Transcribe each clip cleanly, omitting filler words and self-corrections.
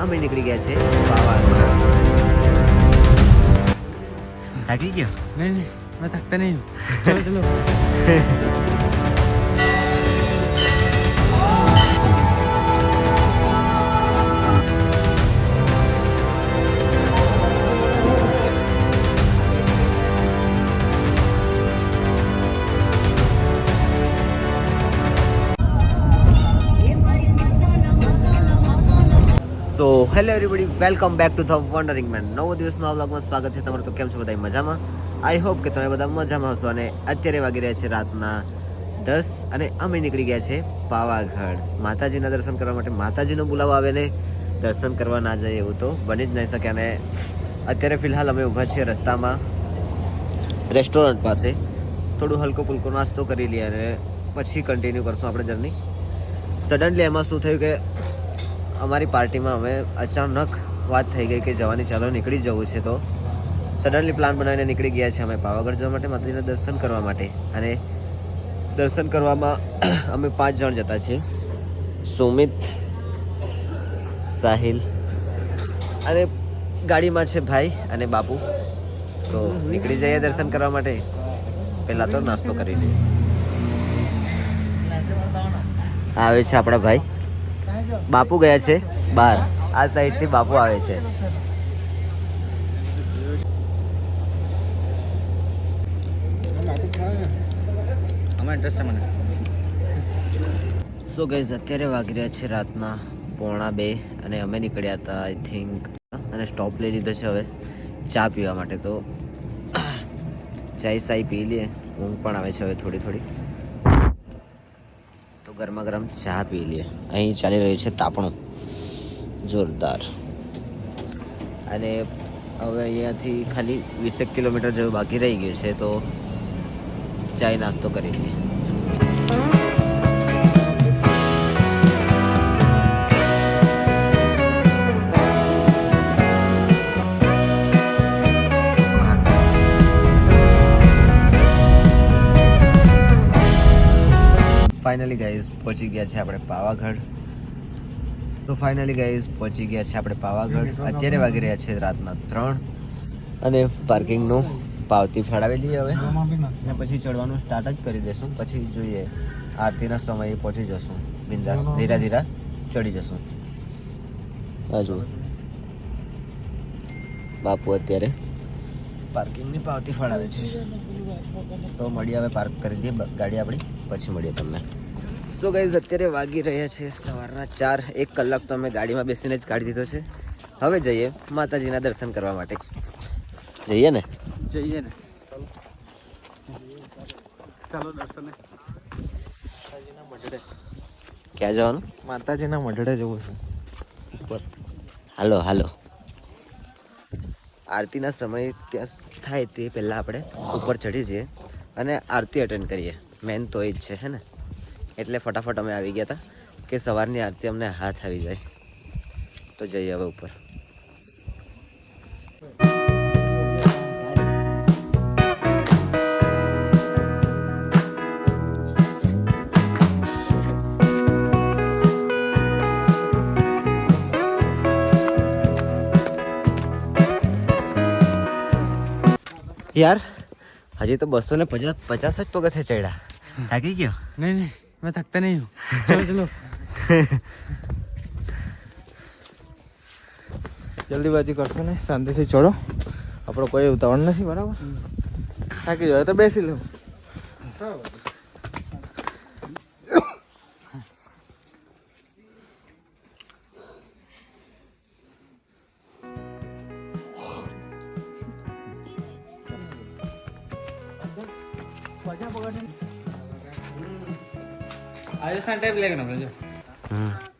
અમે નીકળી ગયા છે પાવાગઢ. થાકી ગયો? नहीं नहीं मैं थकता नहीं हूँ चलो चलो so hello everybody, welcome back to the wandering man. નવો દિવસના વ્લોગમાં સ્વાગત છે તમારું. તો કેમ છો બધા? મજામાં? આઈ હોપ કે તમે બધા મજામાં હશો. અને અત્યારે વાગી રહ્યા છે રાતના 10 અને અમે નીકળી ગયા છે પાવાગઢ માતાજીના દર્શન કરવા માટે. માતાજીનો બોલાવો આવે ને દર્શન કરવા ના જાય એવું તો બની જ નહીં શકે. અને અત્યારે ફિલહાલ અમે ઊભા છીએ રસ્તામાં રેસ્ટોરન્ટ પાસે. થોડું હલકો ફુલકો નાસ્તો કરી લઈએ અને પછી કન્ટિન્યુ કરશું આપણે જર્ની. સડનલી એમાં શું થયું કે અમારી પાર્ટીમાં અમે અચાનક વાત થઈ ગઈ કે જવાની, ચાલો નીકળી જવું છે. તો સડનલી પ્લાન બનાવીને નીકળી ગયા છે અમે પાવાગઢ જવા માટે, માતાજીના દર્શન કરવા માટે. અને દર્શન કરવામાં અમે 5 જણ જતા છીએ: સુમિત, સાહિલ અને ગાડીમાં છે ભાઈ અને બાપુ. તો નીકળી જઈએ દર્શન કરવા માટે. પહેલાં તો નાસ્તો કરી લઈએ. આવે છે આપણા ભાઈ. બાપુ ગયા છે બહાર. આ સાઈડથી બાપુ આવે છે. સો ગાઈઝ, અત્યારે વાગી રહ્યા છે રાતના 1:45 અને અમે નીકળ્યા હતા આઈ થિંક, અને સ્ટોપ લઈ લીધો છે હવે ચા પીવા માટે. તો ચાય સાઈ પી લઈએ. ઊંઘ પણ આવે છે હવે થોડી થોડી. તો ગરમા ગરમ ચા પી લઈએ. અહીં ચાલી રહ્યું છે તાપણું જોરદાર. અને હવે અહીંયાથી ખાલી 20 કિલોમીટર જેવું બાકી રહી ગયું છે. તો ચાય નાસ્તો કરી લઈએ. ફાઇનલી ગાઈઝ પહોંચી ગયા છે આપણે પાવાગઢ. અત્યારે વાગી રહ્યા છે રાતના 3 અને પાર્કિંગનું પાવતી ફાળવેલી હવે. ને પછી ચડવાનું સ્ટાર્ટ જ કરી દેશું. પછી જોઈએ, આરતીના સમયે પહોંચી જશું બિંદાસ. ધીરા ધીરા ચડી જશું. બાજુ બાપુ અત્યારે પાર્કિંગની પાવતી ફાળવે છે. તો મળીએ, હવે પાર્ક કરી દઈએ ગાડી આપણી, પછી મળીએ તમને. સો ગાઈઝ, અત્યારે વાગી રહ્યા છે સવારના 4. 1 કલાક તો અમે ગાડીમાં બેસીને જ કાઢી દીધો છે. હવે જઈએ માતાજીના દર્શન કરવા માટે. જઈએ ને चलो दर्शन माताजीना मढड़े. ક્યાં જવાનું? माताजीना मढड़े जવું છે ઉપર. હાલો હાલો. આરતીના સમય ત્યાં થાય તે પહેલાં આપણે ઉપર ચડી જઈએ અને આરતી અટેન્ડ કરીએ. મેન તો એ જ છે, હે ને? એટલે ફટાફટ અમે આવી ગયા હતા કે સવારની આરતી અમને હાથ આવી જાય. તો જઈએ હવે ઉપર. યાર, હજી તો 250 જ પગથિયાં ચડ્યા. થાકી ગયો? नहीं नहीं मैं थकता नहीं हूँ चलो चलो જલ્દીબાજી કરશો ને, શાંતિથી ચડો. આપણો કોઈ ઉતાવળ નથી, બરાબર? થાકી જાય તો બેસી લો.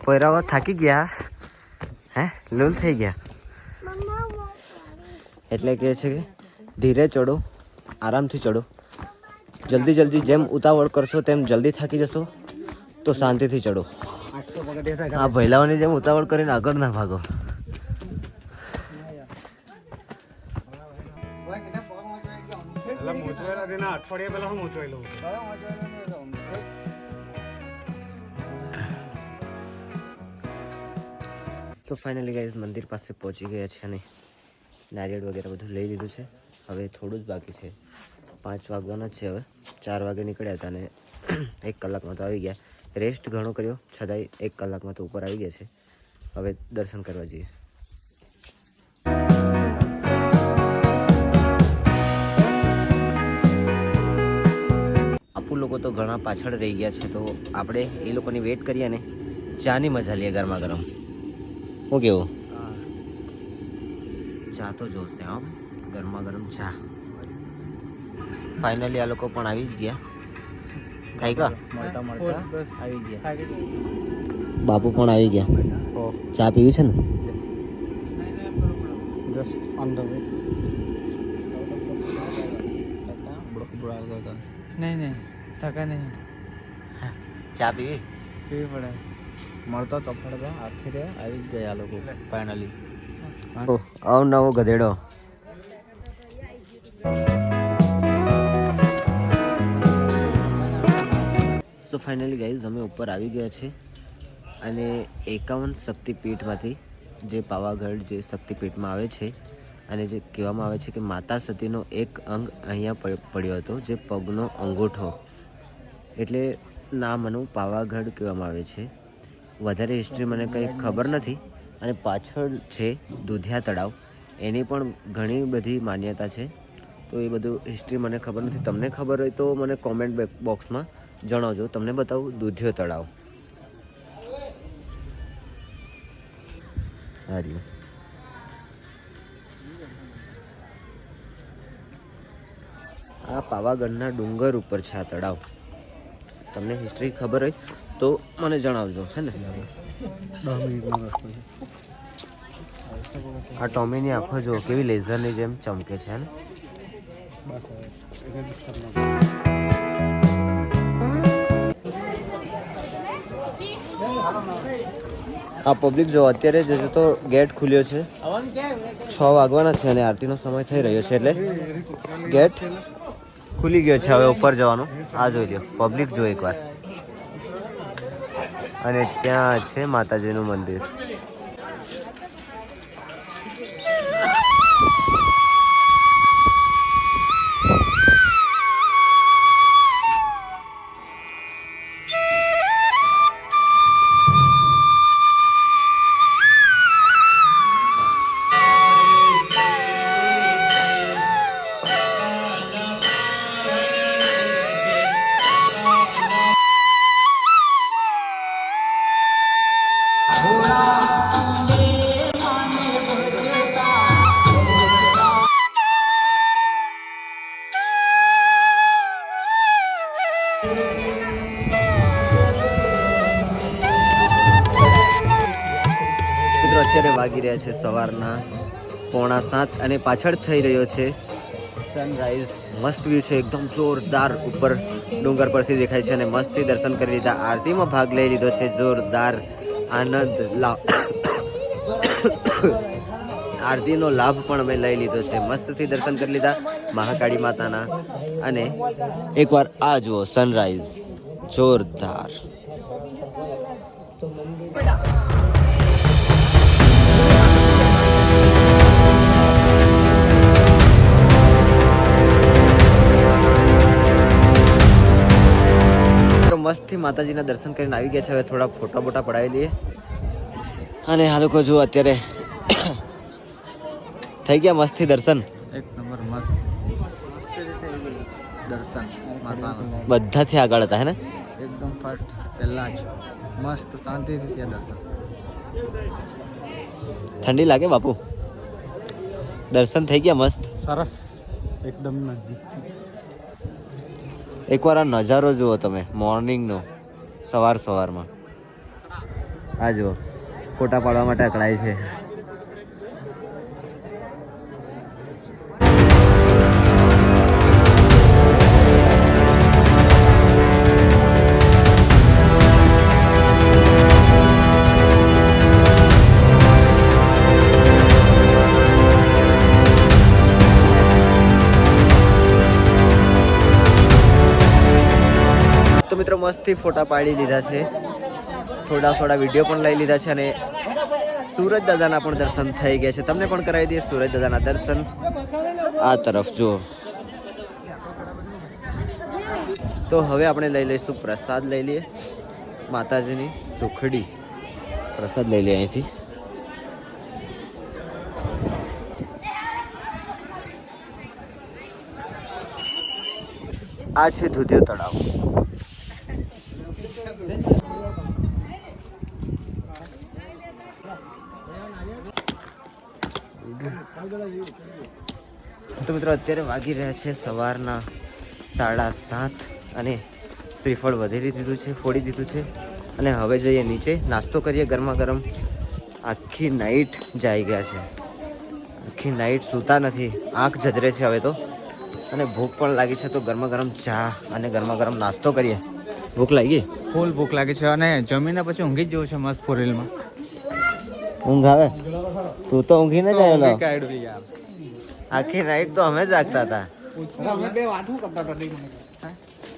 પોયરાઓ થાકી ગયા, હે? લૂલ થઈ ગયા. એટલે કહે છે કે ધીરે ચડો, આરામથી ચડો. જલ્દી જલ્દી જેમ ઉતાવળ કરશો તેમ જલ્દી થાકી જશો. તો શાંતિથી ચડો. આ ભૈલાઓની જેમ ઉતાવળ કરીને આગળ ના ભાગો. અઠવાડિયા પહેલા હું મોચવાયેલો. તો ફાઇનલી ગાઈઝ મંદિર પાસે પહોંચી ગયા છે અને નારિયેળ વગેરે બધું લઈ લીધું છે. હવે થોડું જ બાકી છે, 5 વાગવાના જ છે. હવે 4 વાગે નીકળ્યા હતા અને 1 કલાકમાં તો આવી ગયા. રેસ્ટ ઘણો કર્યો છતાંય 1 કલાકમાં તો ઉપર આવી ગયા છે. હવે દર્શન કરવા જઈએ. આપુ લોકો તો ઘણા પાછળ રહી ગયા છે, તો આપણે એ લોકોની વેટ કરીએ ને ચાની મજા લઈએ ગરમા ગરમ. શું કેવું? ચા તો જોશે આમ ગરમા ગરમ ચા. ફાઇનલી આ લોકો પણ આવી જ ગયા. ખાઈ કા બસ આવી ગયા. બાપુ પણ આવી ગયા. ચા પીવી છે ને? Just on the way. નહીં થકા નહીં. ચા પીવી પડે. મળતો તો પડતો આખરે આવી જ ગયા લોકો ફાઇનલી. નવો ગધેડો. સો ફાઇનલી ગાઈઝ અમે ઉપર આવી ગયા છે અને 51 શક્તિપીઠમાંથી જે પાવાગઢ જે શક્તિપીઠમાં આવે છે અને જે કહેવામાં આવે છે કે માતા સતીનો એક અંગ અહીંયા પડ્યો હતો, જે પગનો અંગૂઠો, એટલે નામનું પાવાગઢ કહેવામાં આવે છે. વધારે હિસ્ટ્રી મને કંઈ ખબર નથી. અને પાછળ છે દુધિયા તળાવ, એની પણ ઘણી બધી માન્યતા છે. તો એ બધું હિસ્ટ્રી મને ખબર નથી. તમને ખબર હોય તો મને કોમેન્ટ બોક્સમાં જણાવજો. તમને બતાવું દુધિયો તળાવ. હાર્યું આ પાવાગઢના ડુંગર ઉપર છે આ તળાવ. તમને હિસ્ટ્રી ખબર હોય તો મને જણાવજો, હે ને? આ ટોમીની આંખો જો કેવી લેઝરની જેમ ચમકે છે, ને? આ પબ્લિક જો અત્યારે જ તો ગેટ ખુલ્યો છે. 6 વાગવાના છે અને આરતીનો સમય થઈ રહ્યો છે, એટલે ગેટ ખુલી ગયો છે. હવે ઉપર જવાનું. આ જોઈ લો, પબ્લિક જો એકવાર. અને ત્યાં છે માતાજીનું મંદિર. મિત્રો અત્યારે વાગી રહ્યા છે સવારના 6:45 અને પાછળ થઈ રહ્યો છે સનરાઈઝ. મસ્ત વ્યૂ છે, એકદમ જોરદાર. ઉપર ડુંગર પરથી દેખાય છે અને મસ્તથી દર્શન કરી લીધા. આરતીમાં ભાગ લઈ લીધો છે. જોરદાર આનંદ આરતીનો લાભ પણ અમે લઈ લીધો છે. મસ્તથી દર્શન કરી લીધા મહાકાળી માતાના. અને એકવાર આ જુઓ સનરાઈઝ, જોરદાર. મસ્તથી માતાજીના દર્શન કરીને આવી ગયા છે. હવે થોડા ફોટા બોટા પડાવી દઈએ. અને આ લોકો જુઓ અત્યારે થઈ ગયા મસ્તથી દર્શન. એક નંબર મસ્ત દર્શન માતાના. બધાથી આગળ હતા, હે ને? એકદમ ફર્સ્ટ પહેલા જ મસ્ત શાંતિથી થયા દર્શન. ઠંડી લાગે બાપુ? દર્શન થઈ ગયા મસ્ત, સરસ એકદમ. એકવાર આ નજારો જુઓ તમે, મોર્નિંગનો, સવારમાં. આ જુઓ, ફોટા પાડવા માટે અકળાય છે. મિત્રો મસ્તથી ફોટા પાડી લીધા છે, થોડા વિડીયો પણ લઈ લીધા છે અને સૂરજ દાદાના પણ દર્શન થઈ ગયા છે. તમને પણ કરાવી દઈએ સૂરજ દાદાના દર્શન. આ તરફ જુઓ. તો હવે આપણે લઈ લઈશું પ્રસાદ. લઈ લઈએ માતાજીની સુખડી. પ્રસાદ લઈ લઈએ અહીંથી. આ છે દૂધિયો તળાવ. તો મિત્રો અત્યારે વાગી રહ્યા છે સવારના 7:30 અને શ્રીફળ વધેરી દીધું છે, ફોડી દીધું છે. અને હવે જઈએ નીચે, નાસ્તો કરીએ ગરમા ગરમ. આખી નાઈટ જાય ગયા છે, આખી નાઈટ સૂતા નથી, આંખ જજરે છે હવે તો. અને ભૂખ પણ લાગી છે, તો ગરમા ગરમ ચા અને ગરમા ગરમ નાસ્તો કરીએ. ભૂખ લાગી? ફૂલ ભૂખ લાગે છે અને જમીને પછી ઊંઘી જ જવું છે મસ્ત ફોરેલમાં. ઊંઘ આવે? તું તો ઊંઘી ને જ આવેલો. આખી નાઈટ તો અમે જાગતા હતા.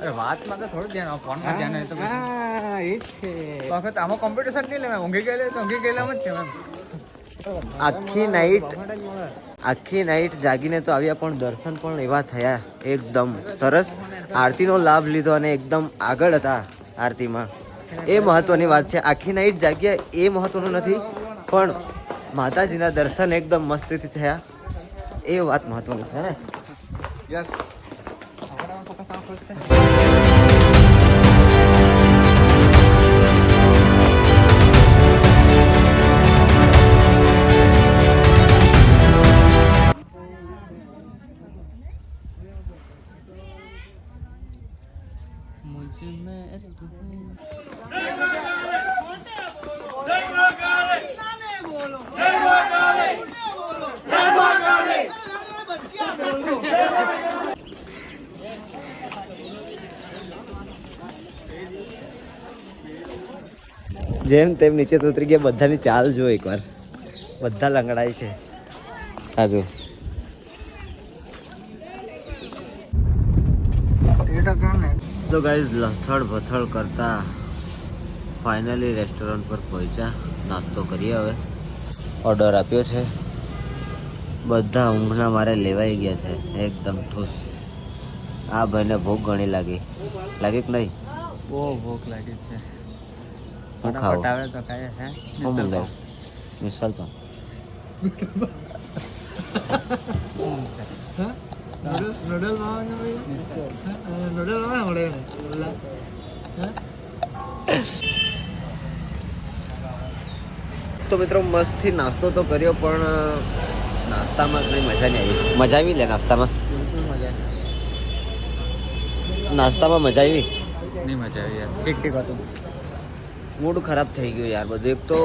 અરે વાતમાં તો થોડું ધ્યાન, ફોનમાં ધ્યાન હોય તો હા એ જ છે. તો વખત આમાં કોમ્પિટિશન નહીં લેવાય. ઊંઘી ગયેલે તો ઊંઘી ગયેલા જ છે. આખી નાઈટ જાગીને તો આવ્યા, પણ દર્શન પણ એવા થયા એકદમ સરસ. આરતીનો લાભ લીધો અને એકદમ આગળ હતા આરતીમાં. એ મહત્વની વાત છે. આખી નાઈટ જાગ્યા એ મહત્વનું નથી, પણ માતાજીના દર્શન એકદમ મસ્તીથી થયા એ વાત મહત્વની છે ને. યસ. જેમ તેમ નીચે ઉતરી ગયા. બધાની ચાલ જો એકવાર, બધા લંગડાય છે. હાજુ તો ગાઈઝ લથડ ભથડ કરતા ફાઇનલી રેસ્ટોરન્ટ પર પહોંચ્યા. નાસ્તો કરીએ હવે. ઓર્ડર આપ્યો છે. બધા ઊંઘના મારે લેવાઈ ગયા છે એકદમ ઠૂસ. આ ભાઈને ભૂખ ઘણી લાગી કે નહીં? બહુ ભૂખ લાગી છે. હું ખાવું? પટાવે તો કાંઈ હે મિસલ તો તો મિત્રો મસ્તથી નાસ્તો તો કર્યો, પણ નાસ્તામાં કંઈ મજા નહીં આવી. મજા આવી લે નાસ્તામાં? નાસ્તામાં મજા આવી? નહીં મજા આવી યાર. ઠીક ઠીક હતું. મૂડ ખરાબ થઈ ગયું યાર બધું. એક તો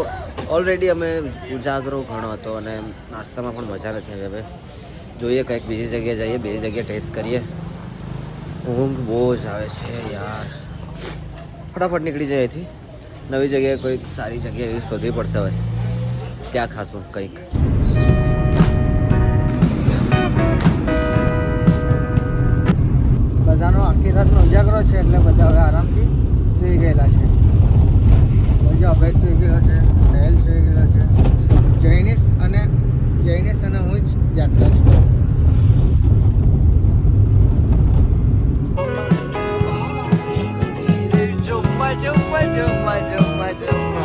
ઓલરેડી અમે ઉજાગરો ઘણો હતો અને નાસ્તામાં પણ મજા નથી આવી. હવે જોઈએ કંઈક બીજી જગ્યાએ જઈએ, બીજી જગ્યાએ ટેસ્ટ કરીએ. ઊંઘ બહુ જ આવે છે યાર. ફટાફટ નીકળી જાય અહીંથી. નવી જગ્યાએ કોઈક સારી જગ્યા એવી શોધવી પડશે હવે, ત્યાં ખાશું કંઈક. બધાનો આખી રાતનો ઉજાગરો છે એટલે બધા હવે આરામથી સૂઈ ગયેલા છે. બીજો અભય સૂઈ ગયેલો છે, સહેલ સૂઈ ગયેલો છે, જૈનિશ અને હું જ જાગતા છું. જુમ્મા જુમ્મા જુમ્મા જુમ્મા જુમ્મા